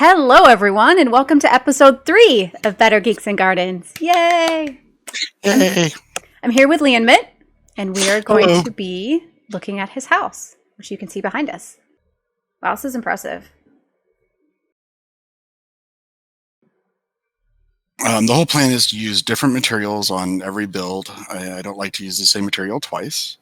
Hello, everyone, and welcome to episode 3 of Better Geeks and Gardens. Yay! Yay! I'm here with Leonmit, and we are going Hello. to be looking at his house, which you can see behind us. Wow, this is impressive. The whole plan is to use different materials on every build. I don't like to use the same material twice.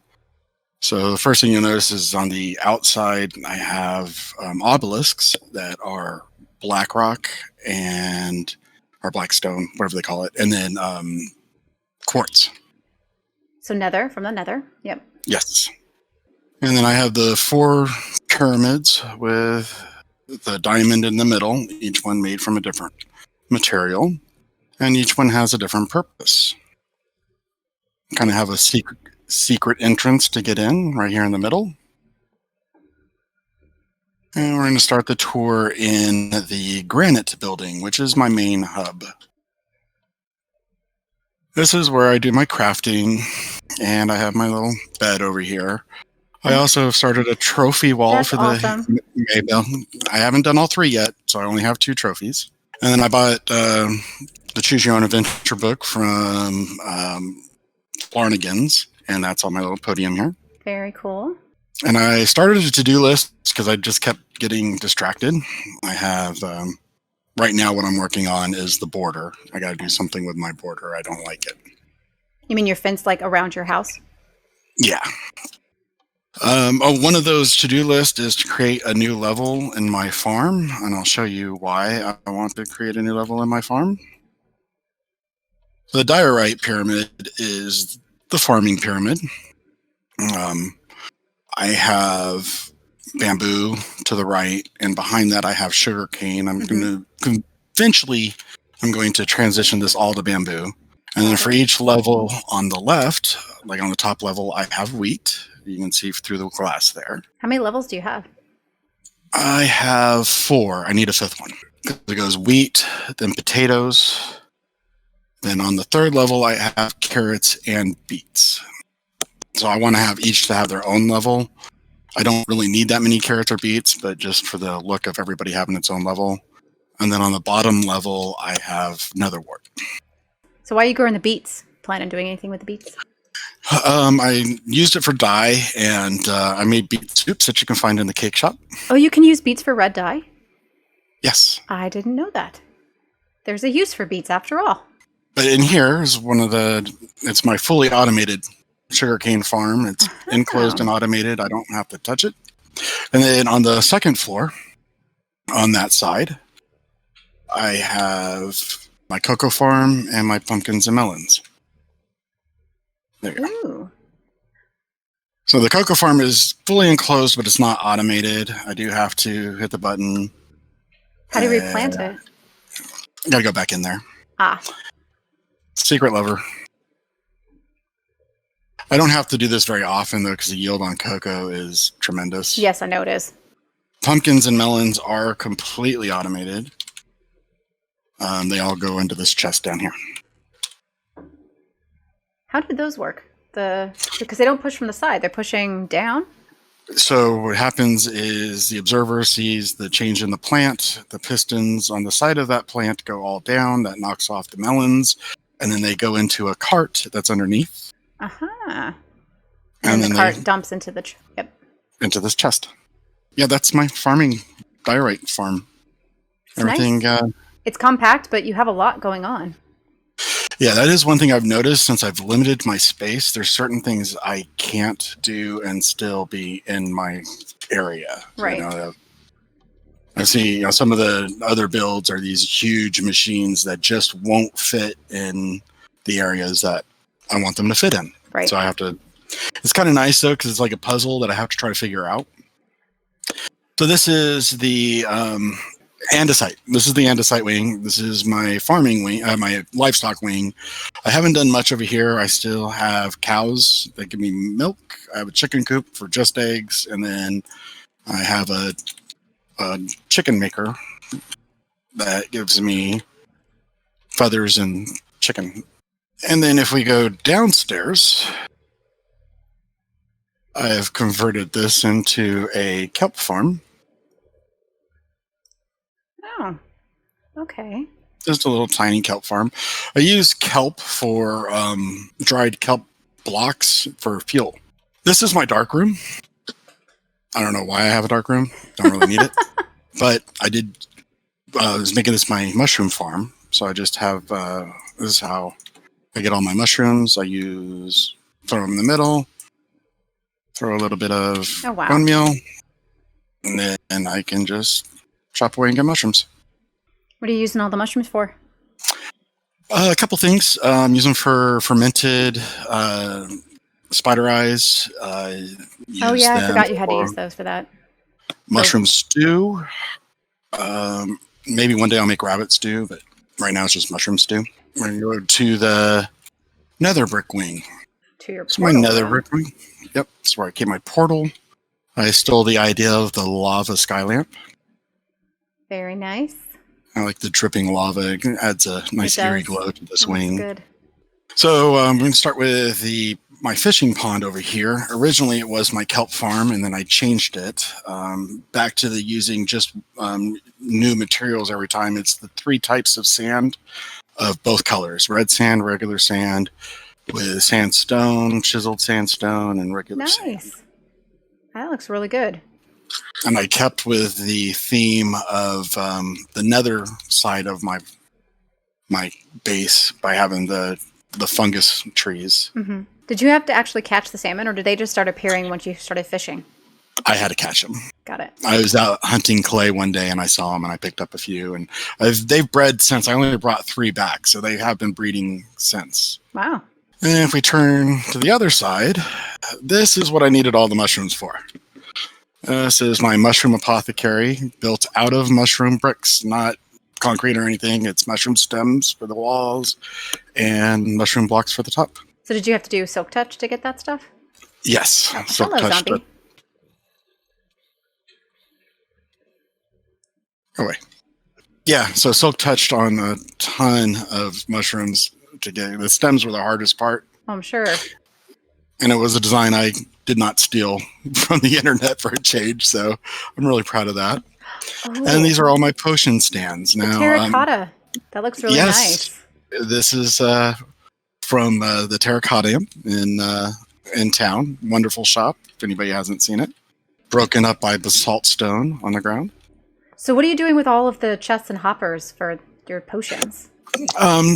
So the first thing you'll notice is on the outside, I have obelisks that are black rock or black stone, whatever they call it, and then quartz. So nether, from the nether. Yep. Yes. And then I have the 4 pyramids with the diamond in the middle, each one made from a different material. And each one has a different purpose. Kind of have a secret entrance to get in right here in the middle. And we're going to start the tour in the granite building, which is my main hub. This is where I do my crafting, and I have my little bed over here. I also started a trophy wall That's for awesome. the I haven't done all 3 yet, so I only have 2 trophies. And then I bought the Choose Your Own Adventure book from Flarnigan's, and that's on my little podium here. Very cool. And I started a to-do list because I just kept getting distracted. I have, right now what I'm working on is the border. I got to do something with my border. I don't like it. You mean your fence, like, around your house? Yeah. One of those to-do lists is to create a new level in my farm, and I'll show you why I want to create a new level in my farm. The diorite pyramid is the farming pyramid. I have bamboo to the right, and behind that I have sugar cane. I'm going to transition this all to bamboo. And then for each level on the left, like on the top level, I have wheat. You can see through the glass there. How many levels do you have? I have 4. I need a 5th one. It goes wheat, then potatoes. Then on the 3rd level, I have carrots and beets. So I want to have each to have their own level. I don't really need that many carrots or beets, but just for the look of everybody having its own level. And then on the bottom level, I have netherwort. So why are you growing the beets? Plan on doing anything with the beets? I used it for dye, and I made beet soups that you can find in the cake shop. Oh, you can use beets for red dye? Yes. I didn't know that. There's a use for beets after all. But in here is it's my fully automated sugarcane farm. It's enclosed and automated. I don't have to touch it. And then on the 2nd floor, on that side, I have my cocoa farm and my pumpkins and melons. There you go. Ooh. So the cocoa farm is fully enclosed, but it's not automated. I do have to hit the button. How do you replant it? I gotta go back in there. Ah. Secret lever. I don't have to do this very often, though, because the yield on cocoa is tremendous. Yes, I know it is. Pumpkins and melons are completely automated. They all go into this chest down here. How did those work? Because they don't push from the side. They're pushing down? So what happens is the observer sees the change in the plant. The pistons on the side of that plant go all down. That knocks off the melons. And then they go into a cart that's underneath. Uh-huh. And then the cart dumps into the... into this chest. Yeah, that's my farming diorite farm. It's everything. Nice. It's compact, but you have a lot going on. Yeah, that is one thing I've noticed since I've limited my space. There's certain things I can't do and still be in my area. Right. I see some of the other builds are these huge machines that just won't fit in the areas that I want them to fit in. Right. So I have to... It's kind of nice, though, because it's like a puzzle that I have to try to figure out. So this is the andesite. This is the andesite wing. This is my farming wing, my livestock wing. I haven't done much over here. I still have cows that give me milk. I have a chicken coop for just eggs, and then I have a chicken maker that gives me feathers and chicken. And then if we go downstairs, I have converted this into a kelp farm. Oh, okay. Just a little tiny kelp farm. I use kelp for dried kelp blocks for fuel. This is my dark room. I don't know why I have a dark room. Don't really need it. But I was making this my mushroom farm. So I just have, this is how I get all my mushrooms. Throw them in the middle, throw a little bit of bone meal, and then I can just chop away and get mushrooms. What are you using all the mushrooms for? A couple things. I'm using for fermented spider eyes. I forgot you had to use those for that. Mushroom stew. Maybe one day I'll make rabbit stew, but right now it's just mushroom stew. We're going to go to the nether brick wing. To your portal. My nether brick wing. Yep, that's where I keep my portal. I stole the idea of the lava sky lamp. Very nice. I like the dripping lava. It adds a nice eerie glow to this wing. Good. So I'm going to start with my fishing pond over here. Originally, it was my kelp farm, and then I changed it back to using just new materials every time. It's the 3 types of sand of both colors: red sand, regular sand, with sandstone, chiseled sandstone, and regular sand. Nice. That looks really good. And I kept with the theme of the nether side of my base by having the fungus trees. Mm-hmm. Did you have to actually catch the salmon, or did they just start appearing once you started fishing? I had to catch them. Got it. I was out hunting clay one day and I saw them and I picked up a few, and they've bred since. I only brought 3 back, so they have been breeding since. Wow. And if we turn to the other side, this is what I needed all the mushrooms for. This is my mushroom apothecary, built out of mushroom bricks, not concrete or anything. It's mushroom stems for the walls and mushroom blocks for the top. So did you have to do silk touch to get that stuff? Yes. Oh, hello, zombie. Oh, wait. Yeah, so silk touched on a ton of mushrooms to get. The stems were the hardest part. Oh, I'm sure. And it was a design I did not steal from the internet for a change, so I'm really proud of that. Oh. And these are all my potion stands. Now, terracotta. That looks really nice. This is from the Terracotta in town. Wonderful shop, if anybody hasn't seen it. Broken up by basalt stone on the ground. So what are you doing with all of the chests and hoppers for your potions?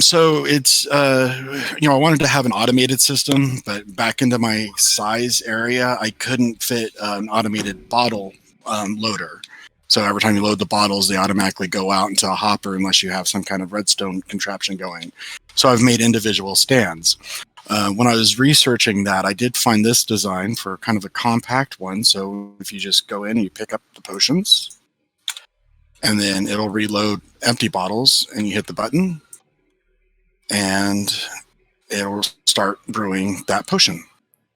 So it's, I wanted to have an automated system, but back into my size area, I couldn't fit an automated bottle loader. So every time you load the bottles, they automatically go out into a hopper unless you have some kind of redstone contraption going. So I've made individual stands. When I was researching that, I did find this design for kind of a compact one. So if you just go in and you pick up the potions, and then it'll reload empty bottles, and you hit the button, and it'll start brewing that potion.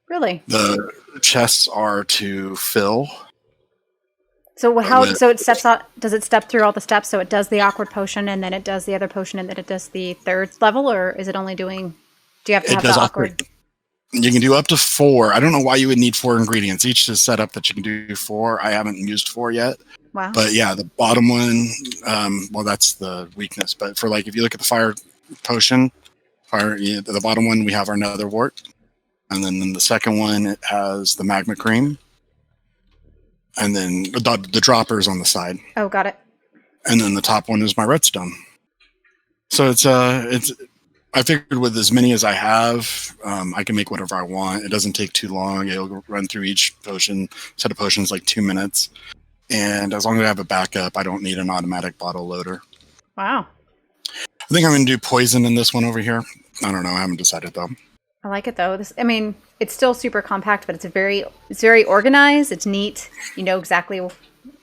Really? The chests are to fill. So so it steps out? Does it step through all the steps? So it does the awkward potion, and then it does the other potion, and then it does the 3rd level, or is it only doing? Do you have to have the awkward? You can do up to 4. I don't know why you would need 4 ingredients. Each is set up that you can do 4. I haven't used 4 yet. Wow. But yeah, the bottom one, that's the weakness. But for if you look at the fire potion, the bottom one, we have our nether wart. And then in the second one, it has the magma cream. And then the droppers on the side. Oh, got it. And then the top one is my redstone. So it's I figured with as many as I have, I can make whatever I want. It doesn't take too long. It'll run through each set of potions 2 minutes. And as long as I have a backup, I don't need an automatic bottle loader. Wow. I think I'm going to do poison in this one over here. I don't know. I haven't decided, though. I like it, though. It's still super compact, but it's very organized. It's neat. You know exactly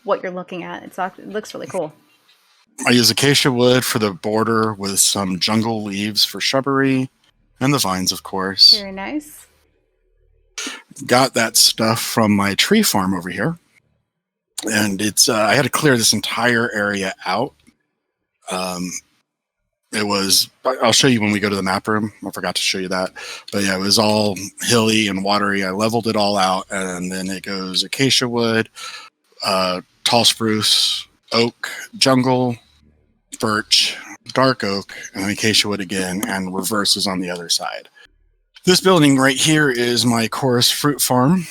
what you're looking at. It looks really cool. I use acacia wood for the border with some jungle leaves for shrubbery and the vines, of course. Very nice. Got that stuff from my tree farm over here. And it's I had to clear this entire area out. I'll show you when we go to the map room. I forgot to show you that. But yeah, it was all hilly and watery. I leveled it all out, and then it goes acacia wood, tall spruce, oak, jungle, birch, dark oak, and then acacia wood again, and reverse is on the other side. This building right here is my chorus fruit farm.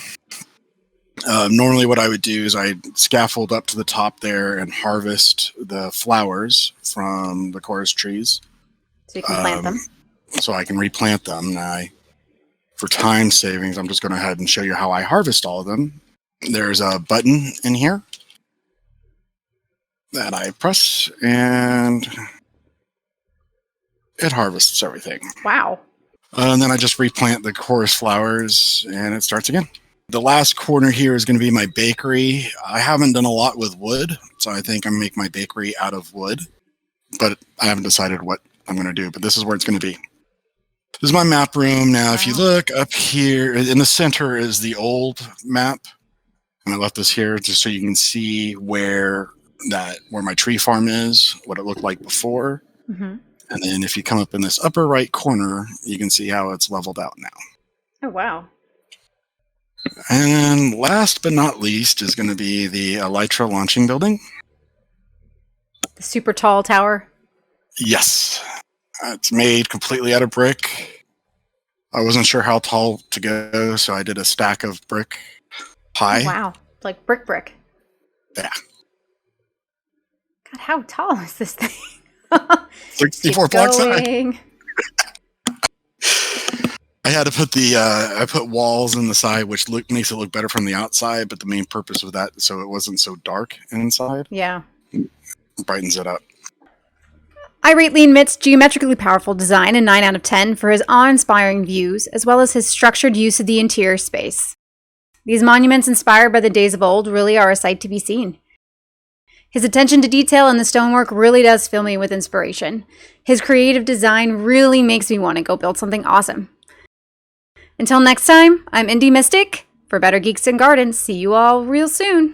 Normally what I would do is I'd scaffold up to the top there and harvest the flowers from the chorus trees. So you can plant them. So I can replant them. Now, for time savings, I'm just going to go ahead and show you how I harvest all of them. There's a button in here that I press, and it harvests everything. Wow. And then I just replant the chorus flowers, and it starts again. The last corner here is going to be my bakery. I haven't done a lot with wood, so I think I'm going to make my bakery out of wood. But I haven't decided what I'm going to do, but this is where it's going to be. This is my map room. Now, if you look up here, in the center is the old map. And I left this here just so you can see where my tree farm is, what it looked like before. Mm-hmm. And then if you come up in this upper right corner, you can see how it's leveled out now. Oh, wow. And last but not least is going to be the Elytra launching building. The super tall tower? Yes. It's made completely out of brick. I wasn't sure how tall to go, so I did a stack of brick high. Oh, wow. Like brick. Yeah. God, how tall is this thing? 64 blocks high. I had to put I put walls in the side, which makes it look better from the outside, but the main purpose of that, so it wasn't so dark inside. Yeah. Brightens it up. I rate Leonmit's geometrically powerful design a 9 out of 10 for his awe-inspiring views, as well as his structured use of the interior space. These monuments inspired by the days of old really are a sight to be seen. His attention to detail in the stonework really does fill me with inspiration. His creative design really makes me want to go build something awesome. Until next time, I'm Indimystic. For better geeks and gardens, see you all real soon.